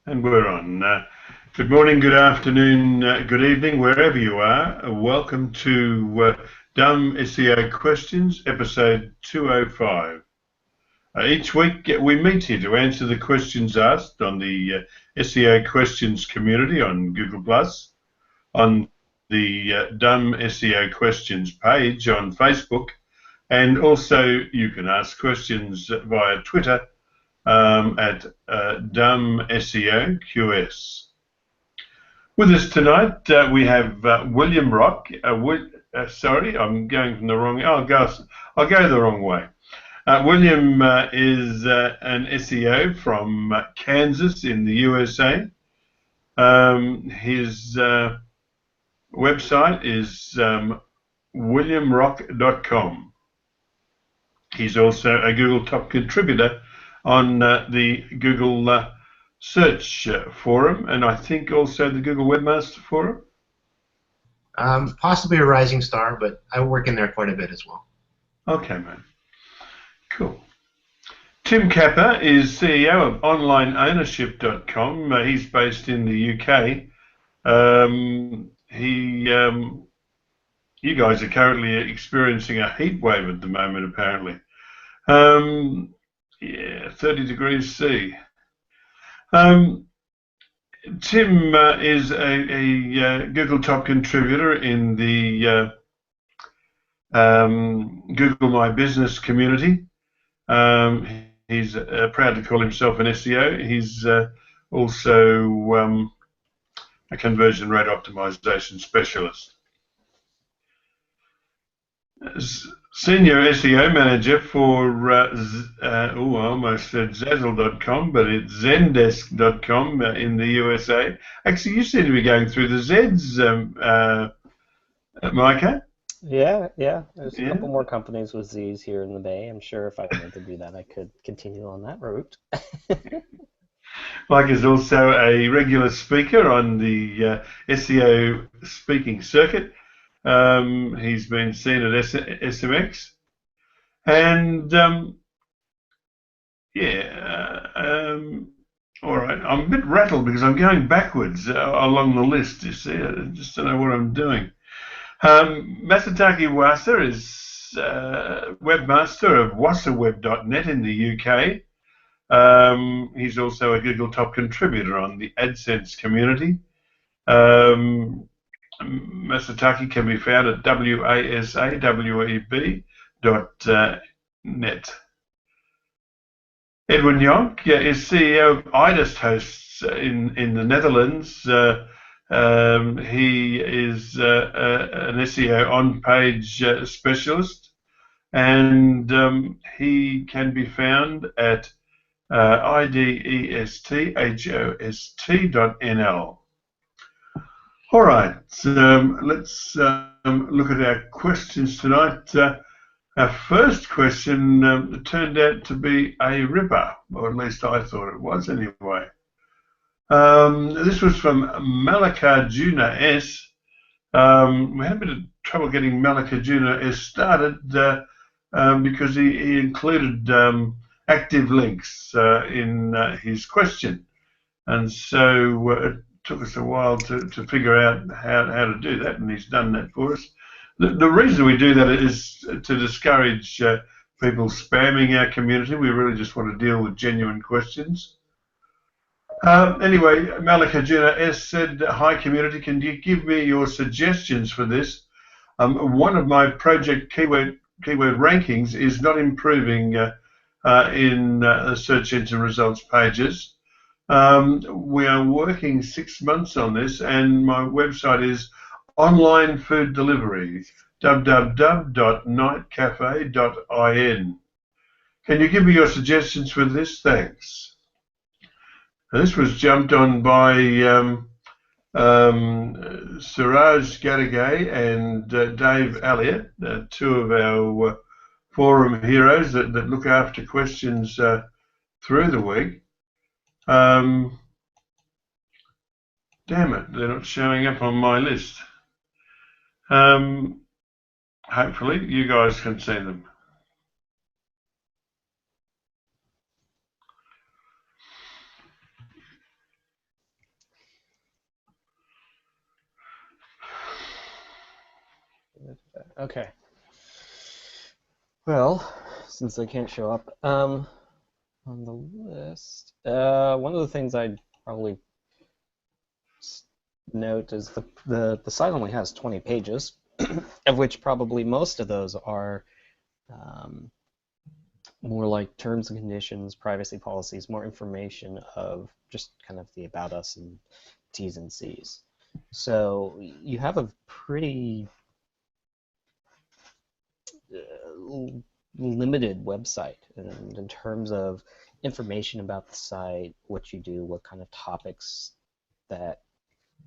And we're on. Good morning, good afternoon, good evening, wherever you are. Welcome to Dumb SEO Questions, episode 205. Each week we meet here to answer the questions asked on the SEO Questions community on Google+, on the Dumb SEO Questions page on Facebook, and also you can ask questions via Twitter at Dumb SEO QS. With us tonight, we have William Rock. Sorry, I'm going from the wrong. I'll go the wrong way. William is an SEO from Kansas in the USA. His website is williamrock.com. He's also a Google top contributor on the Google search forum, and I think also the Google Webmaster Forum. Possibly a rising star, but I work in there quite a bit as well. Okay, man. Cool. Tim Capper is CEO of OnlineOwnership.com. He's based in the UK. You guys are currently experiencing a heat wave at the moment, apparently. Yeah, 30 degrees C. Tim is a Google top contributor in the Google My Business community. He's proud to call himself an SEO. He's also a conversion rate optimization specialist. Senior SEO manager for, I almost said Zazzle.com, but it's Zendesk.com in the USA. Actually, you seem to be going through the Zeds, Micah. Yeah. There's a couple more companies with Z's here in the Bay. I'm sure if I wanted to do that, I could continue on that route. Mike is also a regular speaker on the SEO speaking circuit. He's been seen at SMX, and all right. I'm a bit rattled because I'm going backwards along the list. You see, I just don't know what I'm doing. Masataki Wasa is webmaster of wasaweb.net in the UK. He's also a Google top contributor on the AdSense community. Masataki can be found at wasaweb.net. Edwin Jonk is CEO of IDIS Hosts in the Netherlands. He is an SEO on-page specialist, and he can be found at idesthost.nl. All right, let's look at our questions tonight. Our first question turned out to be a ripper, or at least I thought it was anyway. This was from Malakajuna S. We had a bit of trouble getting Malakajuna S started because he included active links in his question, and so it took us a while to figure out how to do that, and he's done that for us. The reason we do that is to discourage people spamming our community. We really just want to deal with genuine questions. Anyway, Malakajuna S said, "Hi community, can you give me your suggestions for this? One of my project keyword rankings is not improving in the search engine results pages. We are working 6 months on this, and my website is online food delivery, www.nightcafe.in. Can you give me your suggestions for this? Thanks." Now, this was jumped on by Siraj Gadagay and Dave Elliott, two of our forum heroes that look after questions through the week. Damn it, they're not showing up on my list. Hopefully you guys can see them. Okay. Well, since they can't show up on the list, one of the things I'd probably note is the site only has 20 pages, of which probably most of those are um, more like terms and conditions, privacy policies, more information of just kind of the about us and T's and C's. So you have a pretty limited website in terms of information about the site, what you do, what kind of topics that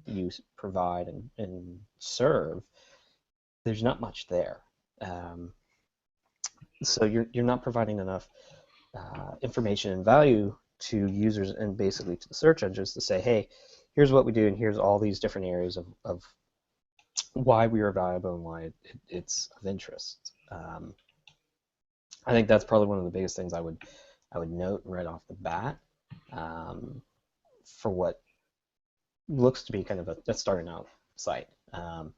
you provide and serve. There's not much there. So you're not providing enough information and value to users and basically to the search engines to say, hey, here's what we do and here's all these different areas of why we are valuable and why it's of interest. I think that's probably one of the biggest things I would note right off the bat for what looks to be kind of a starting out site. You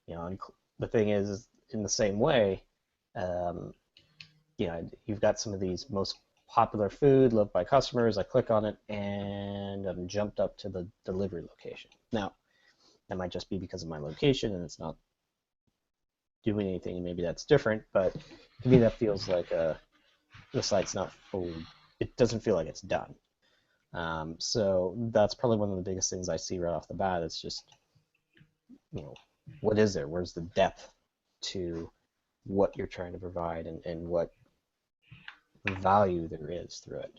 know, and the thing is in the same way, you know, you've got some of these most popular food loved by customers. I click on it and I'm jumped up to the delivery location. Now, that might just be because of my location and it's not doing anything, and maybe that's different, but to me that feels like the site's not fully, it doesn't feel like it's done. So that's probably one of the biggest things I see right off the bat. It's just, you know, what is there? Where's the depth to what you're trying to provide and what value there is through it?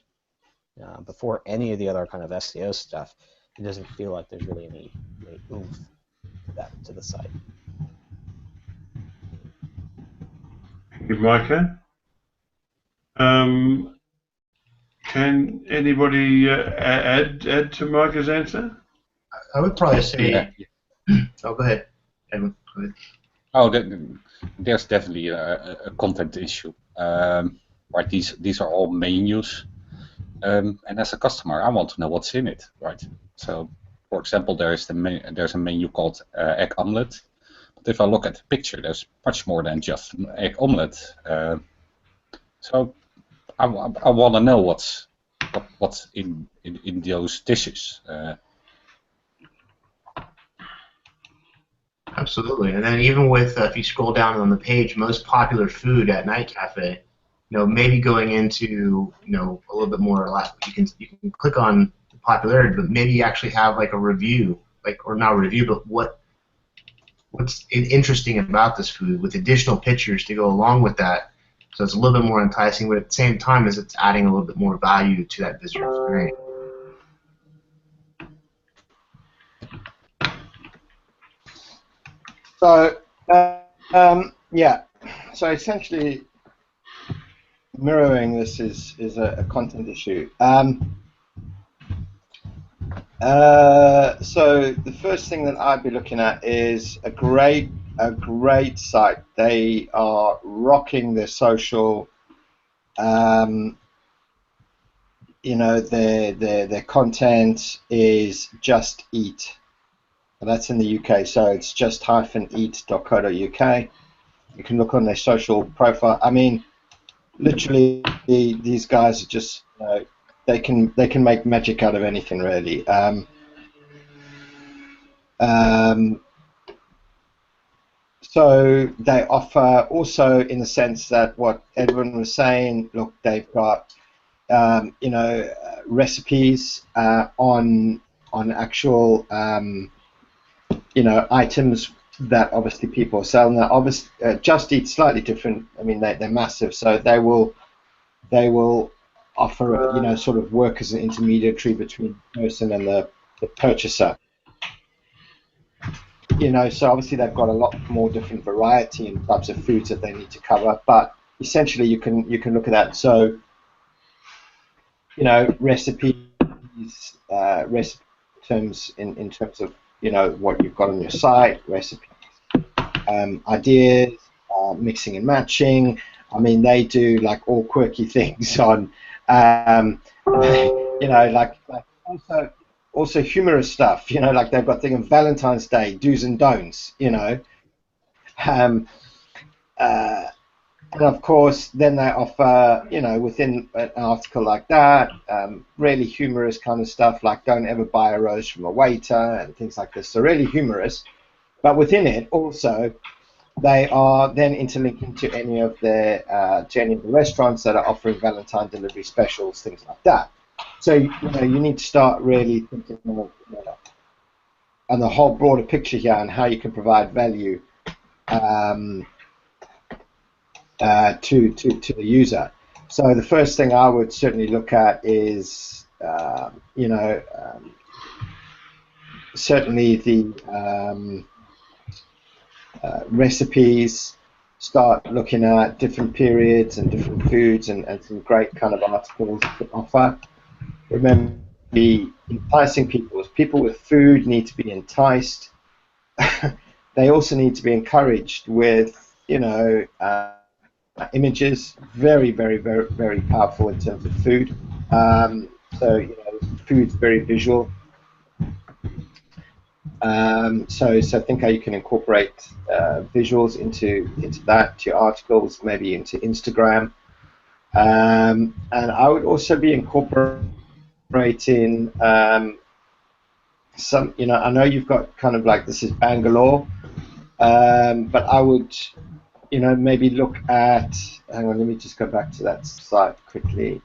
Before any of the other kind of SEO stuff, it doesn't feel like there's really any oomph to the site. Thank you, Micah. Can anybody add to Micah's answer? I would probably say. Yeah. Oh, go ahead. Edwin, go ahead. Oh, there's definitely a content issue. Right, these are all menus, and as a customer, I want to know what's in it, right? So, for example, there's a menu called egg omelette. But if I look at the picture, there's much more than just an egg omelette. So, I want to know what's in those dishes. Absolutely, and then even with if you scroll down on the page, most popular food at Night Cafe, you know, maybe going into, you know, a little bit more or less. You can click on popularity, but maybe you actually have like a review, like, or not a review, but what's interesting about this food with additional pictures to go along with that. So it's a little bit more enticing, but at the same time as it's adding a little bit more value to that visitor experience. So, yeah. So essentially, mirroring this is a content issue. So the first thing that I'd be looking at is a great site. They are rocking their social. You know, their content is Just Eat. That's in the UK, so it's just-eat.co.uk. You can look on their social profile. I mean, literally, these guys are just, you know, they can make magic out of anything, really. So they offer also, in the sense that what Edwin was saying. Look, they've got you know, recipes on actual you know, items that obviously people are selling. Now, obviously, Just Eat slightly different. I mean, they're massive, so they will offer, you know, sort of work as an intermediary between the person and the purchaser. You know, so obviously they've got a lot more different variety and types of foods that they need to cover. But essentially, you can look at that. So, you know, recipe terms in terms of, you know, what you've got on your site, recipes, ideas, mixing and matching. I mean, they do like all quirky things on, you know, like also humorous stuff. You know, like they've got thing of Valentine's Day do's and don'ts. You know, and of course, then they offer, within an article like that, really humorous kind of stuff like don't ever buy a rose from a waiter and things like this. So really humorous. But within it, also, they are then interlinking to any of the restaurants that are offering Valentine delivery specials, things like that. So you need to start really thinking more on the whole broader picture here and how you can provide value to the user. So the first thing I would certainly look at is certainly the recipes. Start looking at different periods and different foods and some great kind of articles to offer. Remember, be enticing people. People with food need to be enticed. They also need to be encouraged with, images. Very, very, very, very powerful in terms of food. So, food's very visual. So think how you can incorporate visuals into that, to your articles, maybe into Instagram. And I would also be incorporating some, I know you've got kind of like, this is Bangalore, but I would, maybe look at, hang on, let me just go back to that site quickly.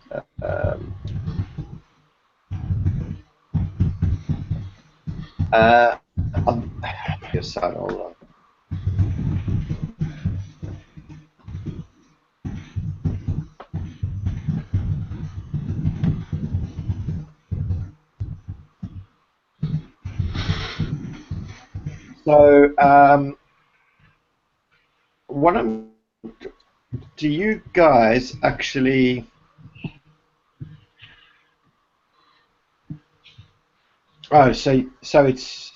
Your site, hold on. So, do you guys actually? Oh, so it's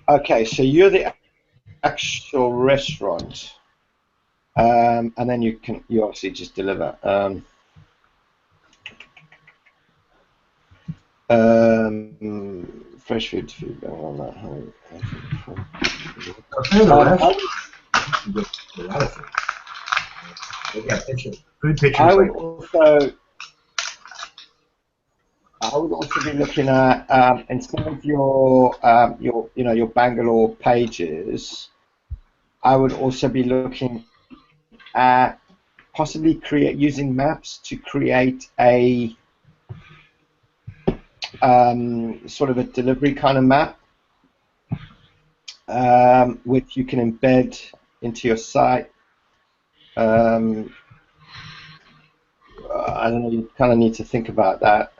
okay. So you're the actual restaurant, and then you obviously just deliver. Fresh food. On that. Food pictures. I would also be looking at instead of your Bangalore pages. I would also be looking at possibly using maps to create a sort of a delivery kind of map, which you can embed into your site. I don't know. You kind of need to think about that.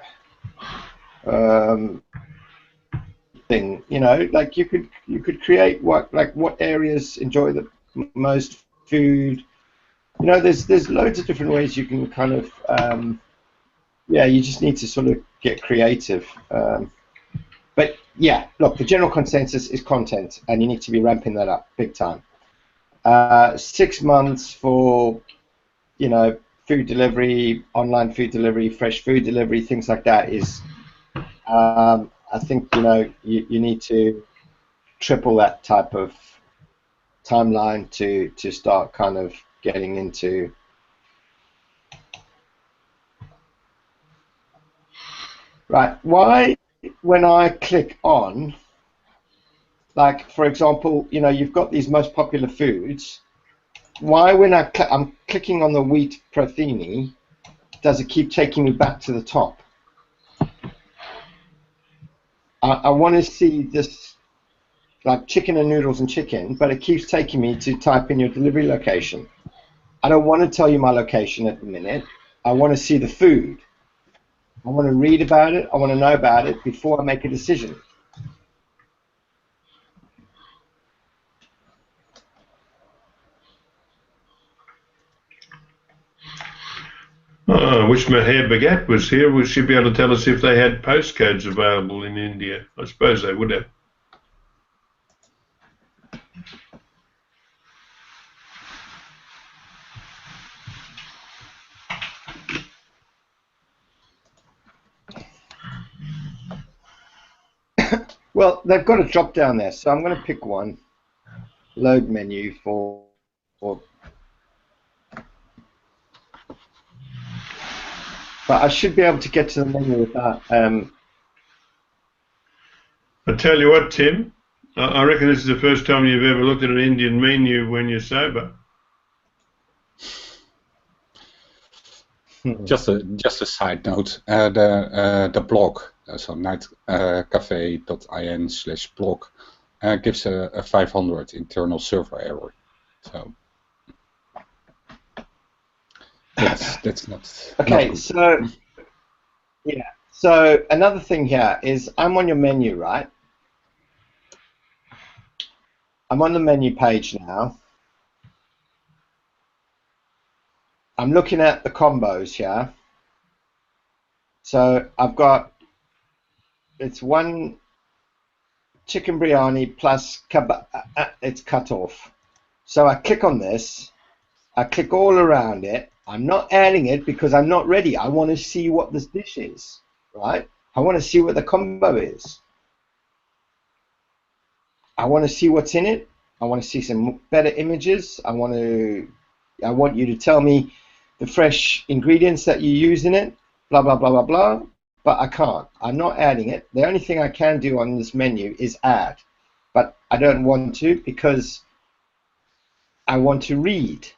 Thing, like you could create what areas enjoy the most food. There's loads of different ways you can kind of you just need to sort of get creative. But yeah, look, the general consensus is content, and you need to be ramping that up big time. 6 months for food delivery, online food delivery, fresh food delivery, things like that is I think you need to triple that type of timeline to start kind of getting into. Right, why when I click on, like for example, you've got these most popular foods, why when I'm clicking on the wheat prothini, does it keep taking me back to the top? I want to see this, like chicken and noodles and chicken, but it keeps taking me to type in your delivery location. I don't want to tell you my location at the minute. I want to see the food. I want to read about it. I want to know about it before I make a decision. I wish Meher Bhagat was here. Would she be able to tell us if they had postcodes available in India? I suppose they would have. Well, they've got a drop down there, so I'm going to pick one. load menu for but I should be able to get to the menu without. I tell you what, Tim, I reckon this is the first time you've ever looked at an Indian menu when you're sober. Just a side note. The blog, so nightcafe.in/blog, gives a 500 internal server error. So that's not. Okay, not good. so yeah. So another thing here is I'm on your menu, right? I'm on the menu page now. I'm looking at the combos here. So I've got, it's one chicken biryani plus kebab, it's cut off. So I click on this, I click all around it. I'm not adding it because I'm not ready. I want to see what this dish is, right? I want to see what the combo is. I want to see what's in it. I want to see some better images. I want you to tell me the fresh ingredients that you use in it, blah, blah, blah, blah, blah. But I can't. I'm not adding it. The only thing I can do on this menu is add. But I don't want to because I want to read.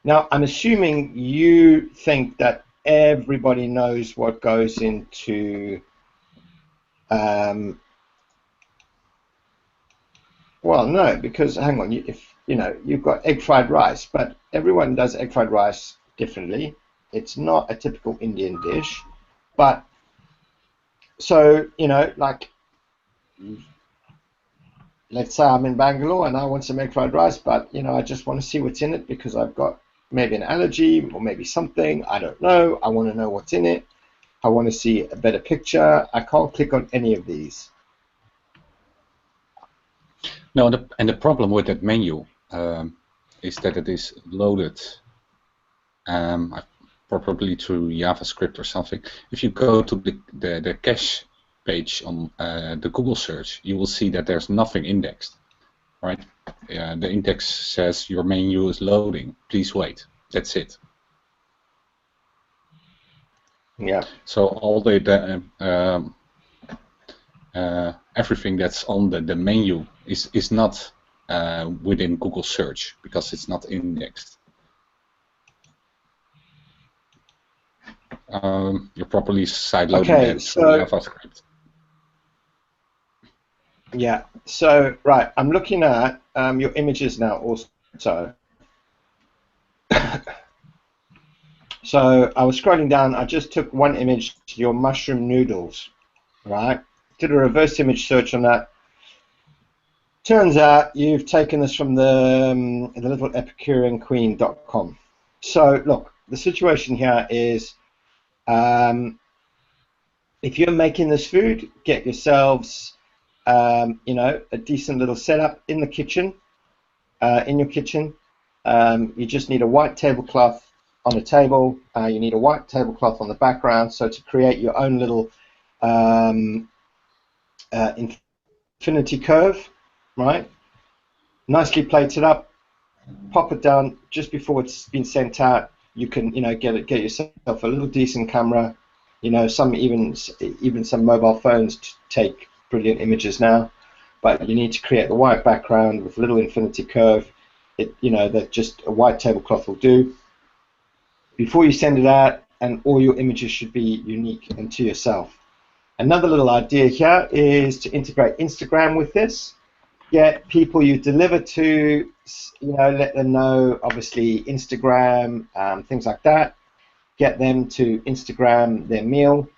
Now, I'm assuming you think that everybody knows what goes into well, no, because hang on, if you've got egg fried rice, but everyone does egg fried rice differently. It's not a typical Indian dish, but so like let's say I'm in Bangalore and I want some egg fried rice, but I just want to see what's in it because I've got maybe an allergy or maybe something. I don't know. I want to know what's in it. I want to see a better picture. I can't click on any of these. No, and the problem with that menu is that it is loaded probably through JavaScript or something. If you go to the cache page on the Google search, you will see that there's nothing indexed, right? The index says your menu is loading. Please wait. That's it. Yeah. So all everything that's on the menu is not within Google search because it's not indexed. You're probably sideloading that through JavaScript. Yeah. So right, I'm looking at your images now also. So I was scrolling down. I just took one image, your mushroom noodles, right? Did a reverse image search on that. Turns out you've taken this from the little epicureanqueen.com. So look, the situation here is if you're making this food, get yourselves a decent little setup in the kitchen, in your kitchen. You just need a white tablecloth on a table. You need a white tablecloth on the background. So to create your own little infinity curve, right? Nicely plated up. Pop it down just before it's been sent out. You can, get yourself a little decent camera. Some even some mobile phones take brilliant images now. But you need to create the white background with a little infinity curve. That just a white tablecloth will do. Before you send it out, and all your images should be unique and to yourself. Another little idea here is to integrate Instagram with this. Get people you deliver to, let them know, obviously, Instagram, things like that. Get them to Instagram their meal,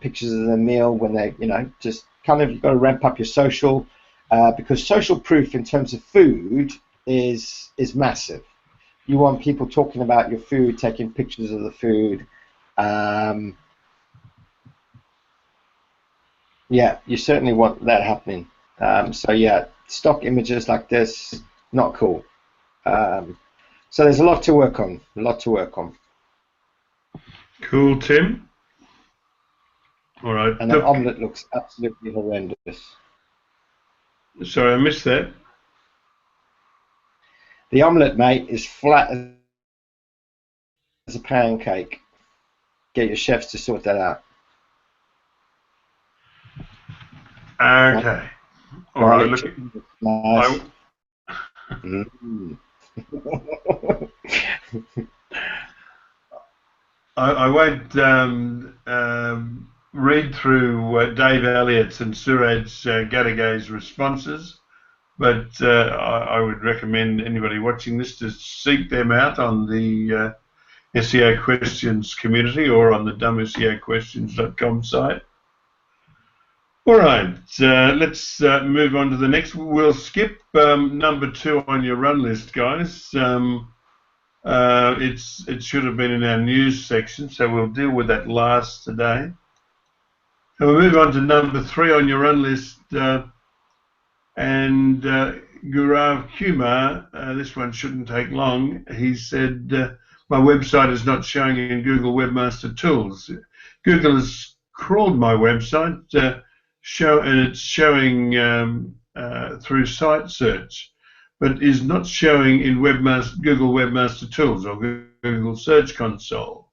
pictures of their meal when they, just kind of, you've got to ramp up your social, because social proof in terms of food is massive. You want people talking about your food, taking pictures of the food. Yeah, you certainly want that happening. So yeah, stock images like this, not cool. So there's a lot to work on. A lot to work on. Cool, Tim. All right. And that omelette looks absolutely horrendous. Sorry, I missed that. The omelette, mate, is flat as a pancake. Get your chefs to sort that out. Okay. All right. Look, Nice. I won't read through Dave Elliott's and Suraj Gadagay's responses, but I would recommend anybody watching this to seek them out on the SEO Questions community or on the dumbseoquestions.com site. All right, let's move on to the next. We'll skip number 2 on your run list, guys. It should have been in our news section, so we'll deal with that last today. And we'll move on to number 3 on your run list, and Gaurav Kumar. This one shouldn't take long. He said, "My website is not showing in Google Webmaster Tools. Google has crawled my website, and it's showing through site search, but is not showing in Google Webmaster Tools or Google Search Console.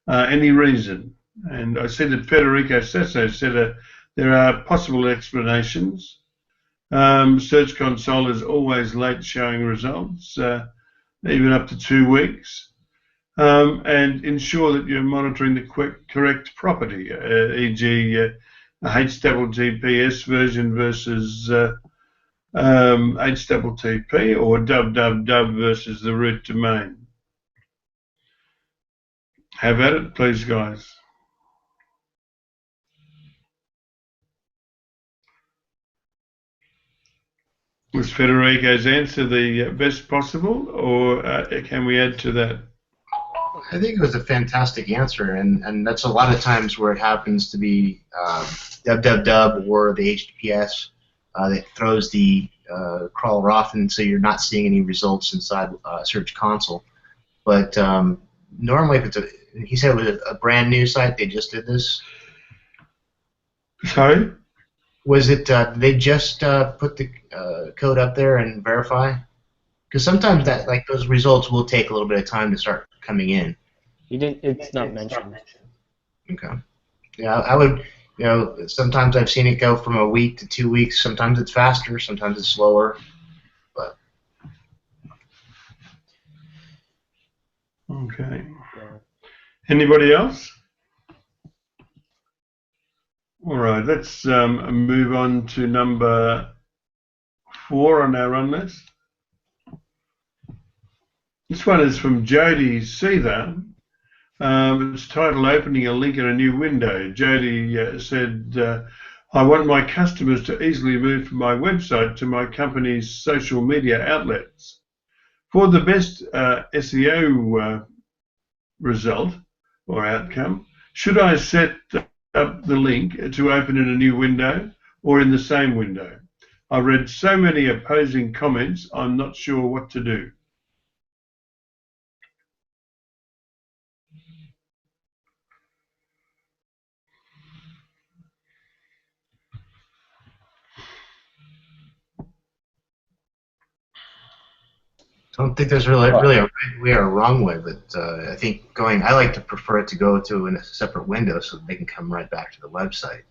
Any reason?" And I see that Federico Sesso said there are possible explanations. Search Console is always late showing results, even up to 2 weeks. And ensure that you're monitoring the correct property, e.g. HTTPS version versus HTTP or www versus the root domain. Have at it, please, guys. Was Federico's answer the best possible, or can we add to that? I think it was a fantastic answer, and that's a lot of times where it happens to be www or the HTTPS that throws the crawler off, and so you're not seeing any results inside Search Console. But normally, if it's he said it was a brand new site, they just did this. Sorry? Was it they just put the code up there and verify? Because sometimes those results will take a little bit of time to start coming in. It's not mentioned. Okay. Yeah, I would. Sometimes I've seen it go from a week to 2 weeks. Sometimes it's faster. Sometimes it's slower. But okay. Yeah. Anybody else? All right. Let's move on to number 4 on our run list. This one is from Jody Seether. It's titled "Opening a Link in a New Window." Jody said, "I want my customers to easily move from my website to my company's social media outlets. For the best SEO result or outcome, should I set up the link to open in a new window or in the same window? I read so many opposing comments, I'm not sure what to do." I don't think there's really a right way or a wrong way. But I think I like to prefer it to go to in a separate window so that they can come right back to the website.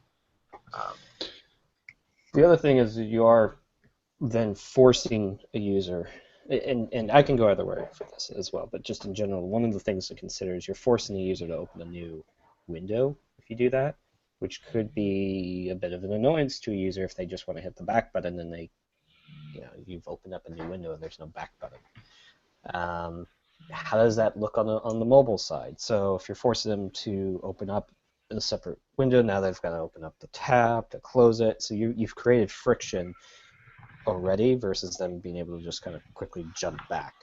The other thing is that you are then forcing a user, and I can go either way for this as well, but just in general, one of the things to consider is you're forcing the user to open a new window if you do that, which could be a bit of an annoyance to a user if they just want to hit the back button and you've opened up a new window and there's no back button. How does that look on the mobile side? So if you're forcing them to open up a separate window, now they've got to open up the tab to close it. So you've created friction already versus them being able to just kind of quickly jump back.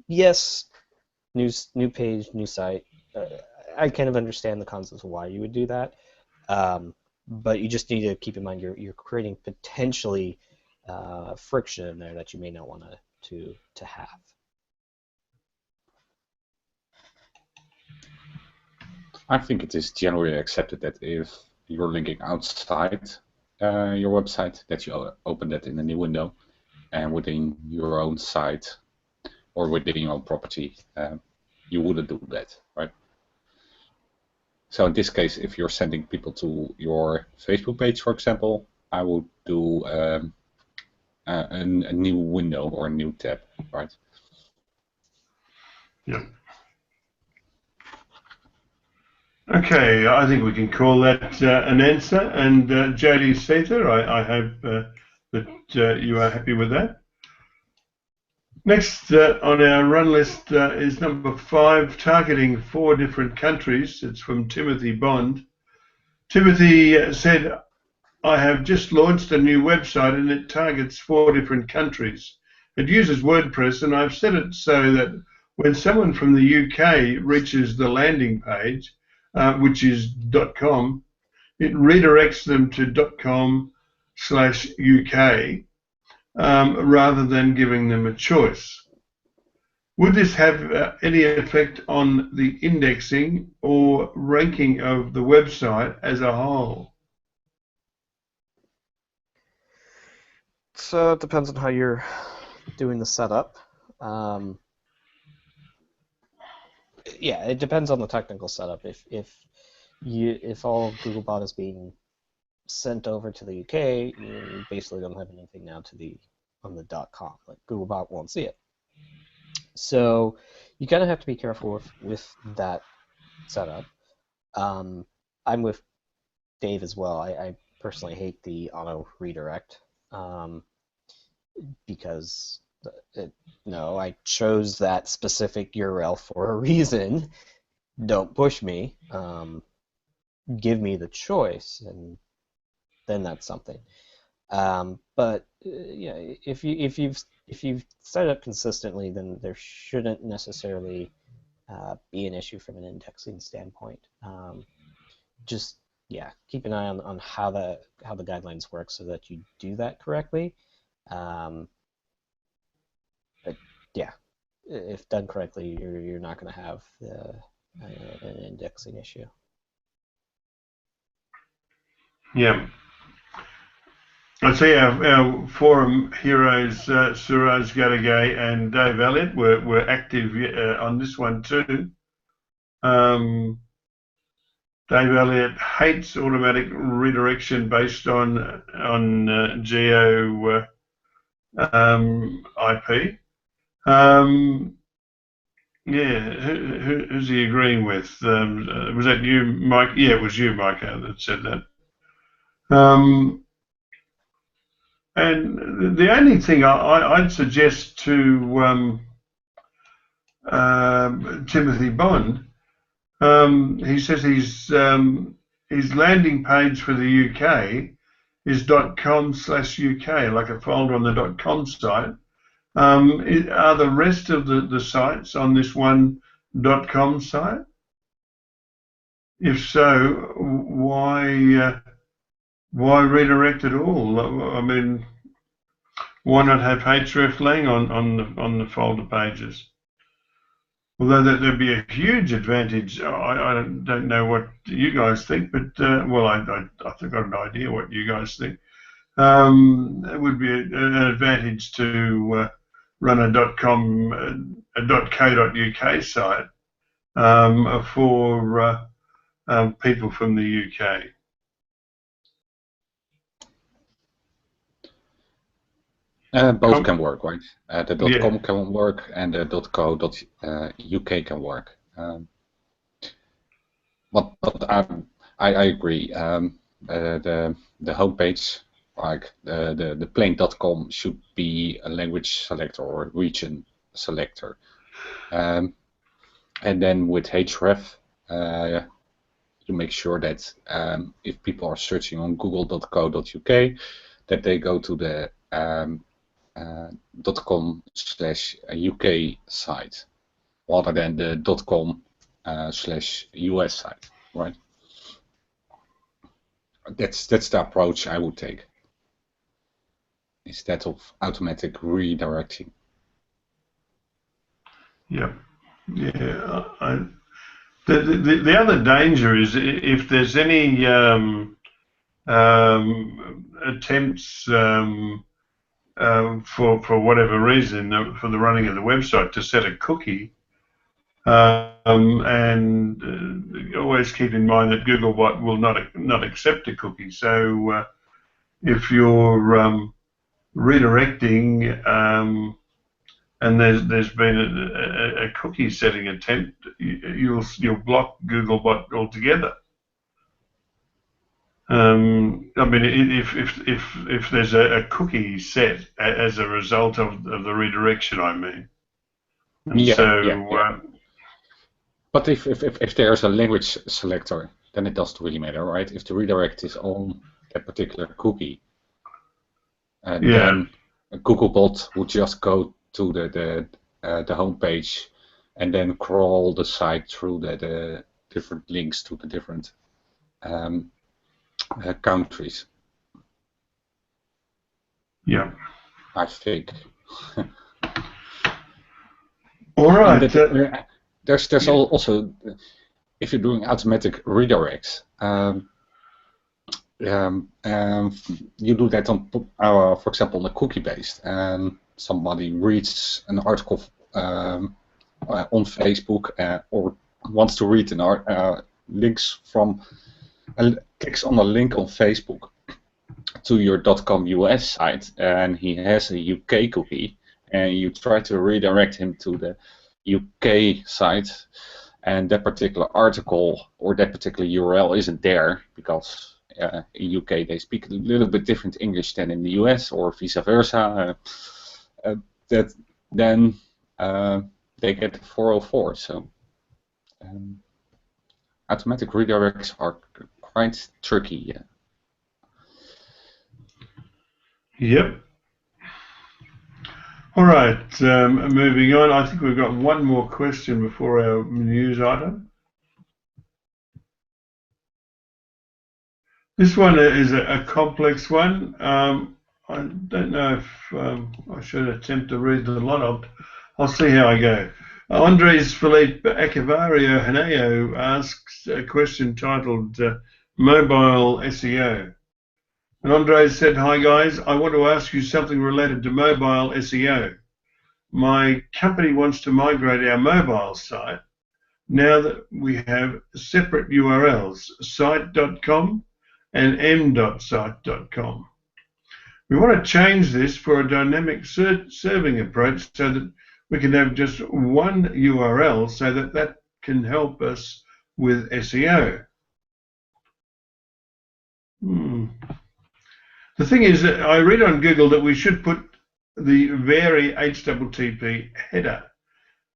Yes, new page, new site. I kind of understand the concept of why you would do that, but you just need to keep in mind you're creating potentially friction in there that you may not want to have. I think it is generally accepted that if you're linking outside your website, that you open that in a new window, and within your own site or within your own property, you wouldn't do that, right? So in this case, if you're sending people to your Facebook page, for example, I would do a new window or a new tab, right? Yeah. Okay, I think we can call that an answer. And Jody Seta, I hope that you are happy with that. Next on our run list is number 5, targeting 4 different countries. It's from Timothy Bond. Timothy said, I have just launched a new website and it targets 4 different countries. It uses WordPress and I've set it so that when someone from the UK reaches the landing page, which is .com, it redirects them to .com/UK rather than giving them a choice. Would this have any effect on the indexing or ranking of the website as a whole? So it depends on how you're doing the setup. Yeah, it depends on the technical setup. If all of Googlebot is being sent over to the UK, you basically don't have anything now on the .com. Like Googlebot won't see it. So you kind of have to be careful with that setup. I'm with Dave as well. I personally hate the auto redirect because no, I chose that specific URL for a reason. Don't push me. Give me the choice, and then that's something. But yeah, if you've set it up consistently, then there shouldn't necessarily be an issue from an indexing standpoint. Just yeah, keep an eye on how the guidelines work so that you do that correctly. But yeah, if done correctly, you're not going to have an indexing issue. Yeah. I see our forum heroes, Suraj Gadagay and Dave Elliott, were active on this one too. Dave Elliott hates automatic redirection based on geo IP. Yeah, who's he agreeing with? Was that you, Mike? Yeah, it was you, Mike, that said that. And the only thing I'd suggest to Timothy Bond, he says his landing page for the UK is .com/UK, like a folder on the .com site. Are the rest of the sites on this one .com site? If so, why redirect at all? I mean, why not have hreflang on the folder pages? Although there'd be a huge advantage. I don't know what you guys think, but well, I think I've got an idea what you guys think. It would be an advantage to run a .com, a .co.uk site for people from the UK. Both can work, right? The Yeah. .com can work and the .co.uk can work. But I agree. The homepage, like the plain .com, should be a language selector or a region selector. And then with href, you make sure that if people are searching on google.co.uk, that they go to the .com/UK site rather than the .com/US site, right? That's the approach I would take instead of automatic redirecting. Yeah, yeah. The other danger is if there's any attempts for whatever reason for the running of the website to set a cookie, and always keep in mind that Googlebot will not accept a cookie. So if you're redirecting and there's been a cookie setting attempt, you'll block Googlebot altogether. I mean, if there's a cookie set as a result of the redirection, I mean. And Yeah, so, yeah. But if there's a language selector, then it doesn't really matter, right? If the redirect is on that particular cookie, then Googlebot would just go to the home page and then crawl the site through the different links to the different countries. Yeah. I think. All right. There's also, if you're doing automatic redirects, you do that on, for example, on a cookie-based, and somebody reads an article on Facebook or wants to read links from, clicks on a link on Facebook to your .com US site, and he has a UK cookie, and you try to redirect him to the UK site, and that particular article or that particular URL isn't there because in UK they speak a little bit different English than in the US or vice versa. Then they get 404. So automatic redirects are quite tricky. Yep. All right, moving on. I think we've got one more question before our news item. This one is a complex one. I don't know if I should attempt to read the lot. I'll see how I go. Andres Felipe Acavario Haneo asks a question titled Mobile SEO. And Andres said, "Hi guys, I want to ask you something related to mobile SEO. My company wants to migrate our mobile site now that we have separate URLs, site.com and m.site.com. We want to change this for a dynamic serving approach so that we can have just one URL so that can help us with SEO. The thing is that I read on Google that we should put the vary HTTP header,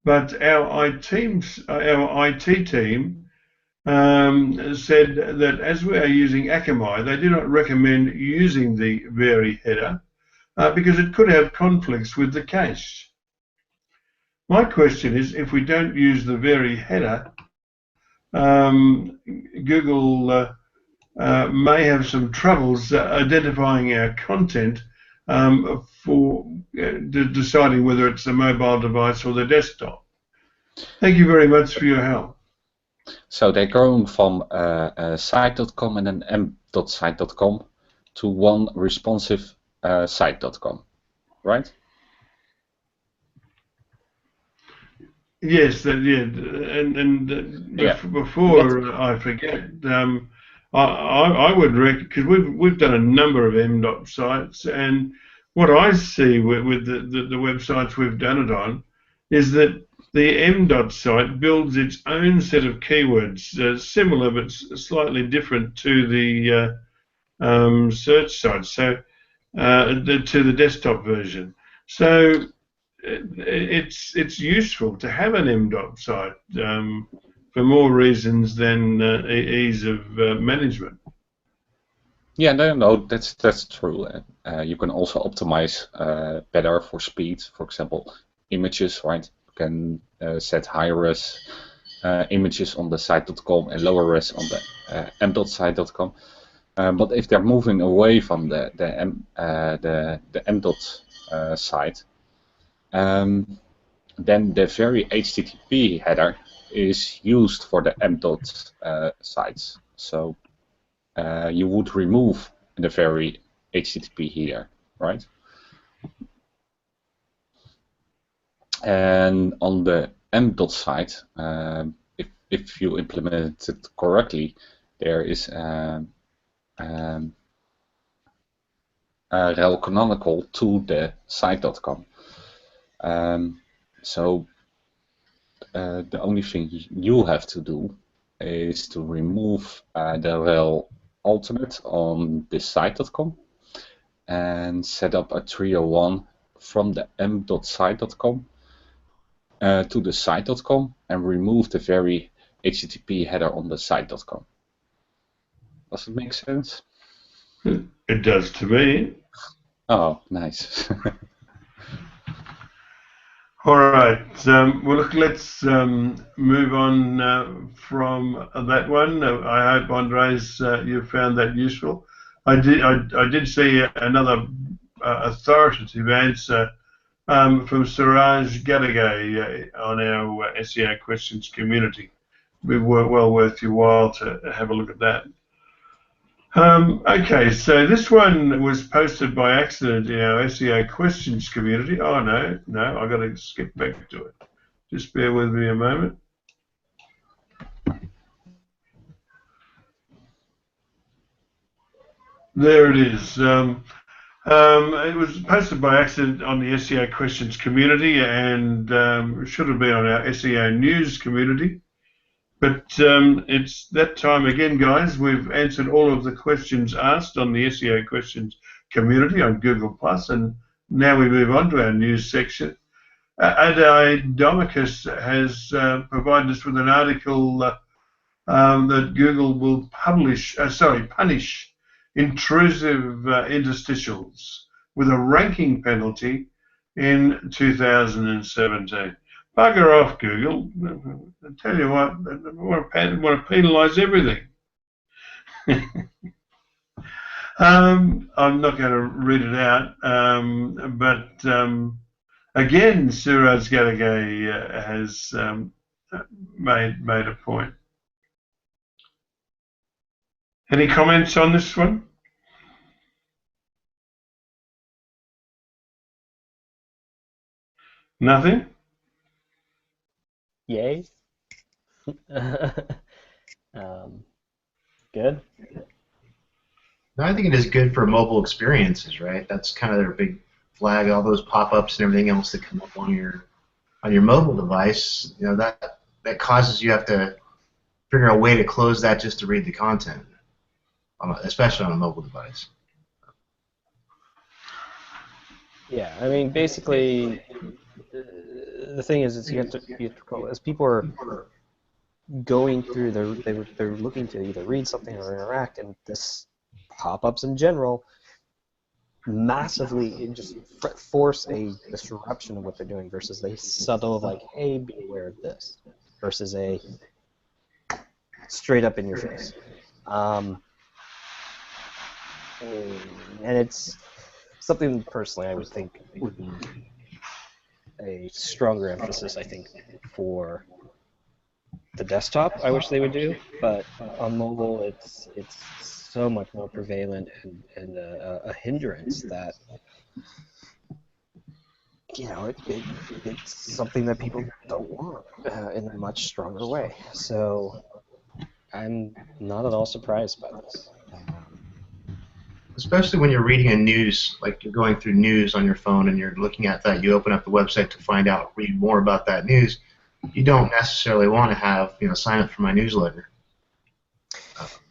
but our IT team said that as we are using Akamai, they do not recommend using the vary header because it could have conflicts with the cache. My question is, if we don't use the vary header, Google may have some troubles identifying our content for deciding whether it's a mobile device or the desktop. Thank you very much for your help." So they're going from site.com and then m.site.com to one responsive site.com, right? Yes, before I forget, I would recommend, because we've done a number of m. sites, and what I see with the websites we've done it on is that the m. site builds its own set of keywords, similar but slightly different to the search site, so to the desktop version. So it's useful to have an m. site for more reasons than ease of management. Yeah, no, that's true. You can also optimize better for speed. For example, images, right? You can set high res images on the site.com and lower res on the m.site.com. But if they're moving away from the m.site, then the very HTTP header is used for the m dot sites. So you would remove the very HTTP here, right? And on the m dot site, if you implement it correctly, there is a rel canonical to the site.com. So the only thing you have to do is to remove the rel alternate on this site.com and set up a 301 from the m.site.com to the site.com and remove the very HTTP header on the site.com. Does it make sense? It does to me. Oh, nice. All right. Well, look, let's move on from that one. I hope, Andres, you found that useful. I did see another authoritative answer from Suraj Gadagay on our SEO Questions community. It would be well worth your while to have a look at that. Okay, so this one was posted by accident in our SEO Questions community. Oh, no, I've got to skip back to it. Just bear with me a moment. There it is. It was posted by accident on the SEO Questions community and should have been on our SEO News community. But it's that time again, guys. We've answered all of the questions asked on the SEO Questions community on Google+, and now we move on to our news section. Adi Domicus has provided us with an article that Google will punish intrusive interstitials with a ranking penalty in 2017. Bugger off, Google. I tell you what, I want to penalise everything. I'm not going to read it out, but again, Suraj Gadagay has made a point. Any comments on this one? Nothing? Yay. Good. I think it is good for mobile experiences, right? That's kind of their big flag. All those pop-ups and everything else that come up on your mobile device, you know, that causes you have to figure out a way to close that just to read the content, especially on a mobile device. Yeah, I mean, basically, the thing is you have to as people are going through, they're looking to either read something or interact, and this pop-ups in general massively just force a disruption of what they're doing versus a subtle like, hey, be aware of this, versus a straight up in your face. And it's something personally I would think would be a stronger emphasis, I think, for the desktop. I wish they would do, but on mobile, it's so much more prevalent and a hindrance that, you know, it's something that people don't want in a much stronger way. So I'm not at all surprised by this. Especially when you're reading a news, like you're going through news on your phone and you're looking at that, you open up the website to read more about that news. You don't necessarily want to have, sign up for my newsletter.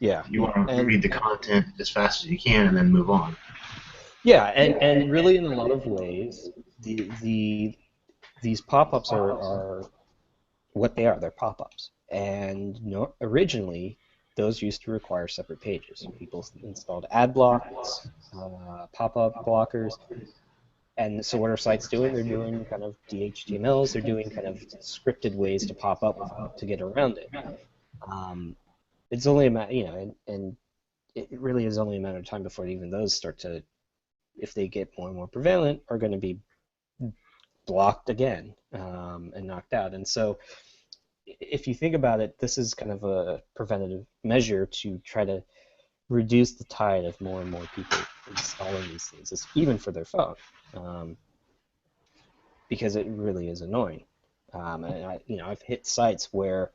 Yeah. You want to read the content as fast as you can and then move on. Yeah, and really in a lot of ways, these pop-ups are what they are. They're pop-ups. And originally, those used to require separate pages. People installed ad blocks, pop-up blockers. And so what are sites doing? They're doing kind of DHTMLs. They're doing kind of scripted ways to pop up to get around it. It's only a matter, and it really is only a matter of time before even those start to, if they get more and more prevalent, are going to be blocked again and knocked out. And so if you think about it, this is kind of a preventative measure to try to reduce the tide of more and more people installing these things, even for their phone, because it really is annoying. And I've hit sites where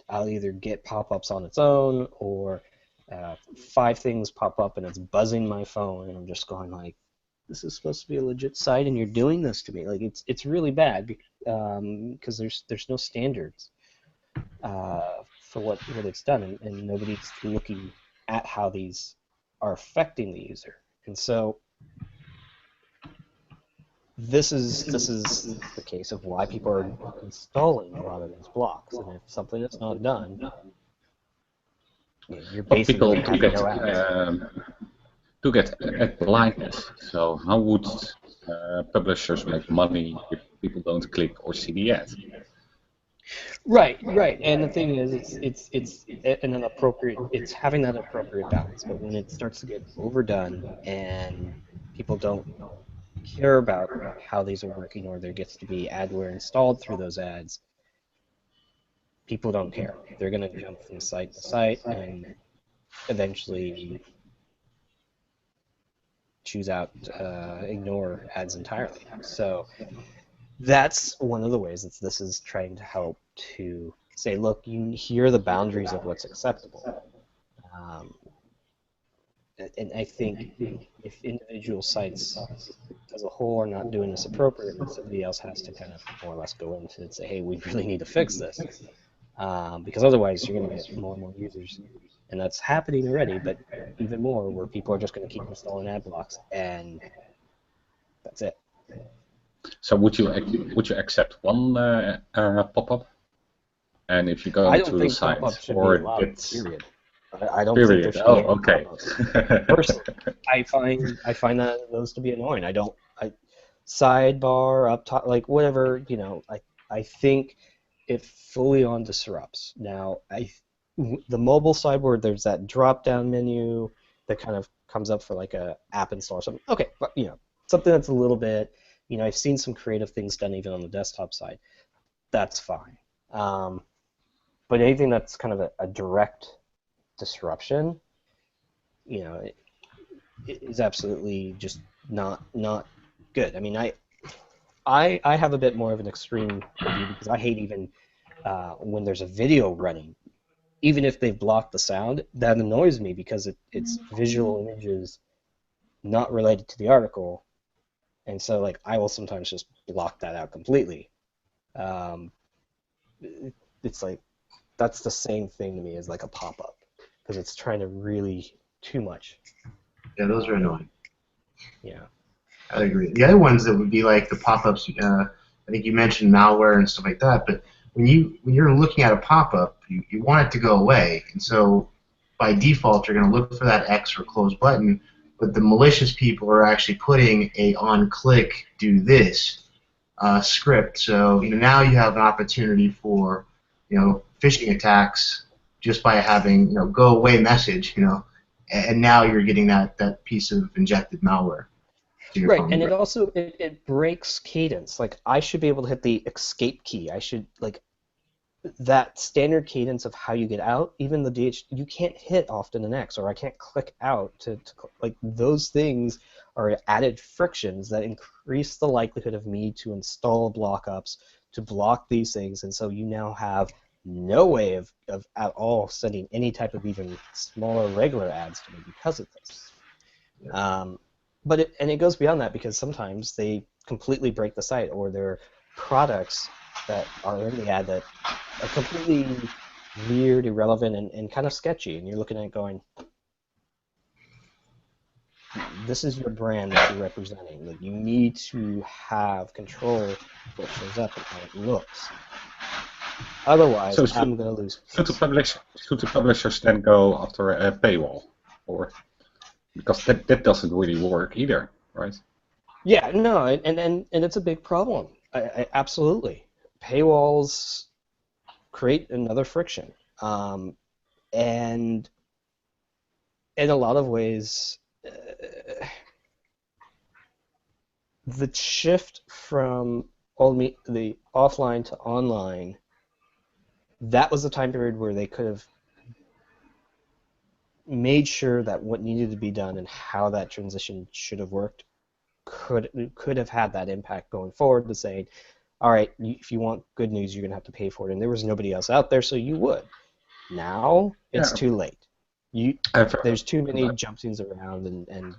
I'll either get pop-ups on its own, or 5 things pop up and it's buzzing my phone, and I'm just going like, this is supposed to be a legit site, and you're doing this to me. Like it's really bad because there's no standards for what it's done, and nobody's looking at how these are affecting the user. And so this is the case of why people are installing a lot of these blocks. And if something is not done, you're But people basically having no ads. to get ad blindness. So how would publishers make money if people don't click or see the ad? Right. And the thing is, it's an appropriate. It's having that appropriate balance. But when it starts to get overdone and people don't care about how these are working, or there gets to be adware installed through those ads, people don't care. They're going to jump from site to site and eventually choose out, ignore ads entirely. So that's one of the ways that this is trying to help to say, look, here are the boundaries of what's acceptable. And I think if individual sites as a whole are not doing this appropriately, somebody else has to kind of more or less go in and say, hey, we really need to fix this. Because otherwise you're going to get more and more users. And that's happening already, but even more where people are just going to keep installing ad blocks, and that's it. So would you accept one pop-up? And if you go I into don't the think site, pop-ups should be or allowed, it's period. I don't think there period. should be Oh, any okay. pop-ups. Personally, I find those to be annoying. I sidebar up top, like whatever, I think it fully on disrupts. Now, the mobile side where there's that drop-down menu that kind of comes up for like a app install or something. Okay, but something that's a little bit, I've seen some creative things done even on the desktop side. That's fine. But anything that's kind of a direct disruption, it is absolutely just not good. I mean, I have a bit more of an extreme review because I hate even when there's a video running, even if they've blocked the sound, that annoys me because it's visual images not related to the article, and so like I will sometimes just block that out completely. It's like that's the same thing to me as like a pop-up because it's trying to really too much. Yeah, those are annoying. Yeah. I agree. The other ones that would be like the pop-ups. I think you mentioned malware and stuff like that. But when you're looking at a pop-up, you want it to go away, and so by default you're going to look for that X or close button. But the malicious people are actually putting a on-click do this script. So now you have an opportunity for phishing attacks just by having go away message. And now you're getting that piece of injected malware. Right, and it also it breaks cadence. Like I should be able to hit the escape key. I should that standard cadence of how you get out. Even the you can't hit often an X, or I can't click out to like those things are added frictions that increase the likelihood of me to install block-ups to block these things, and so you now have no way of at all sending any type of even smaller regular ads to me because of this. But it goes beyond that because sometimes they completely break the site, or there are products that are in the ad that are completely weird, irrelevant, and kind of sketchy, and you're looking at it going, this is your brand that you're representing. Like, you need to have control of what shows up and how it looks. Otherwise, So I'm going to lose. Should the publishers then go after a paywall, or because that doesn't really work either, right? Yeah, no, and it's a big problem. Absolutely, paywalls create another friction, and in a lot of ways, the shift from the offline to online, that was the time period where they could have made sure that what needed to be done and how that transition should have worked could have had that impact going forward to say, all right, if you want good news, you're going to have to pay for it. And there was nobody else out there, so you would. Now it's Yeah. too late. There's too many jumpings around and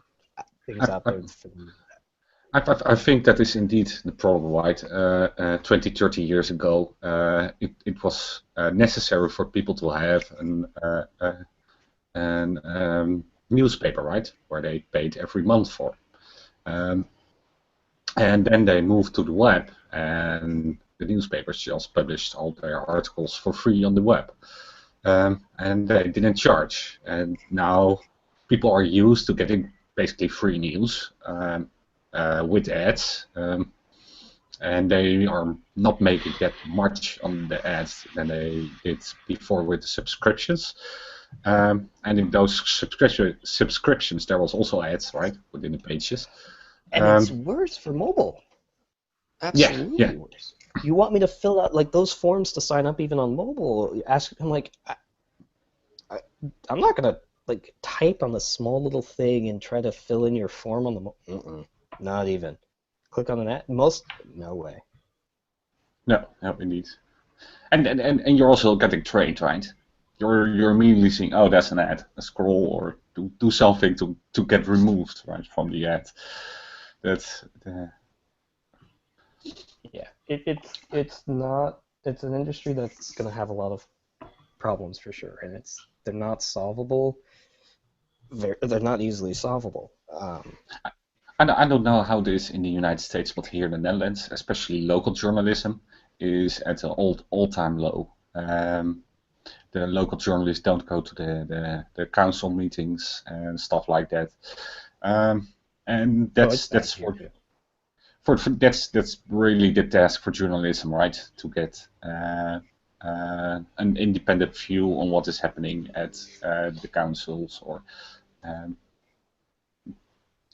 things out there for them. I think that is indeed the problem, right? 20, 30 years ago, it was necessary for people to have an newspaper, right, where they paid every month for. And then they moved to the web, and the newspapers just published all their articles for free on the web. And they didn't charge. And now people are used to getting basically free news with ads. And they are not making that much on the ads than they did before with the subscriptions. And in those subscriptions, there was also ads, right, within the pages. And it's worse for mobile. Absolutely worse. You want me to fill out like those forms to sign up even on mobile? I'm like, I'm not gonna like type on the small little thing and try to fill in your form on the not even. Click on an ad. No way. No, indeed. And you're also getting trained, right? You're immediately seeing, oh, that's an ad. Scroll or do something to get removed, right, from the ad. That's yeah. It's an industry that's going to have a lot of problems for sure, and they're not solvable. They're not easily solvable. I don't know how it is in the United States, but here in the Netherlands, especially local journalism, is at an all-time low. The local journalists don't go to the council meetings and stuff like that, and that's really the task for journalism, right? To get an independent view on what is happening at the councils,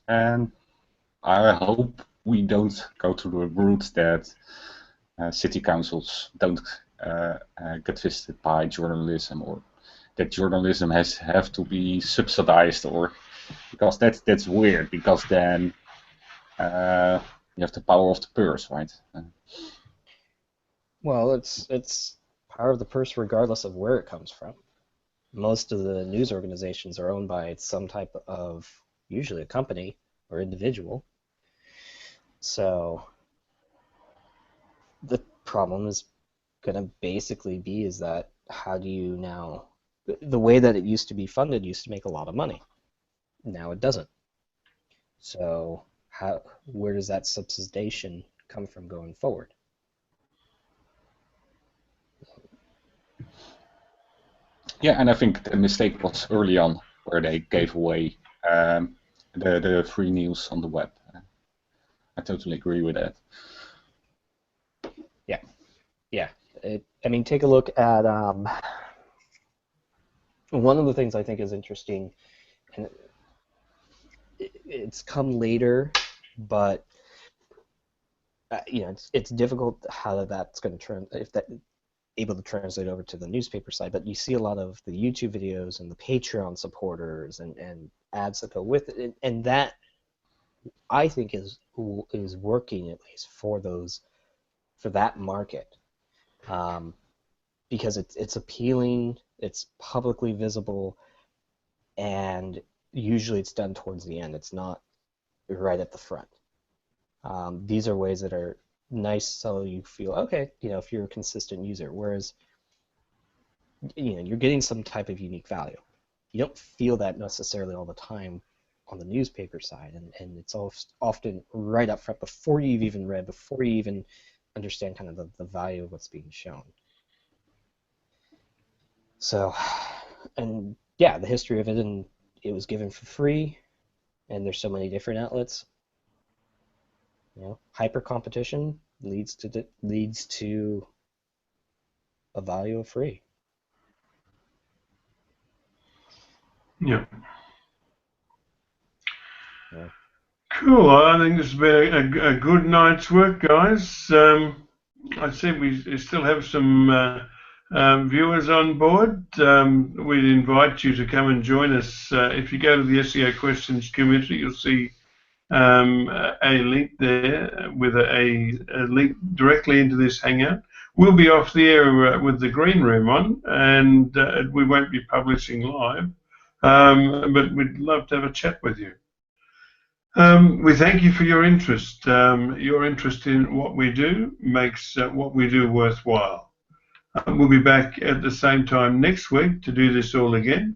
and I hope we don't go to the route that city councils don't get visited by journalism, or that journalism have to be subsidized, or because that's weird, because then you have the power of the purse, right? Well, it's power of the purse regardless of where it comes from. Most of the news organizations are owned by some type of, usually a company or individual. So the problem is going to basically be is that how do you now, the way that it used to be funded used to make a lot of money. Now it doesn't. So where does that subsidization come from going forward? Yeah, and I think the mistake was early on where they gave away the free news on the web. I totally agree with that. Yeah. I mean, take a look at one of the things I think is interesting, and it's come later, but it's difficult how that's going to able to translate over to the newspaper side. But you see a lot of the YouTube videos and the Patreon supporters and ads that go with it, and that I think is working at least for that market, because it's appealing, it's publicly visible, and usually it's done towards the end. It's not right at the front. These are ways that are nice, so you feel okay, if you're a consistent user. Whereas, you're getting some type of unique value. You don't feel that necessarily all the time on the newspaper side, and it's often right up front before you've even read, before you even understand kind of the value of what's being shown. So, and yeah, the history of it, and it was given for free, and there's so many different outlets. Hyper competition leads to a value of free. Yeah. Yeah. Cool. I think this has been a good night's work, guys. I said we still have some viewers on board. We'd invite you to come and join us. If you go to the SEO Questions community, you'll see a link there with a link directly into this Hangout. We'll be off the air with the green room on, and we won't be publishing live, but we'd love to have a chat with you. We thank you for your interest. Your interest in what we do makes what we do worthwhile. We'll be back at the same time next week to do this all again.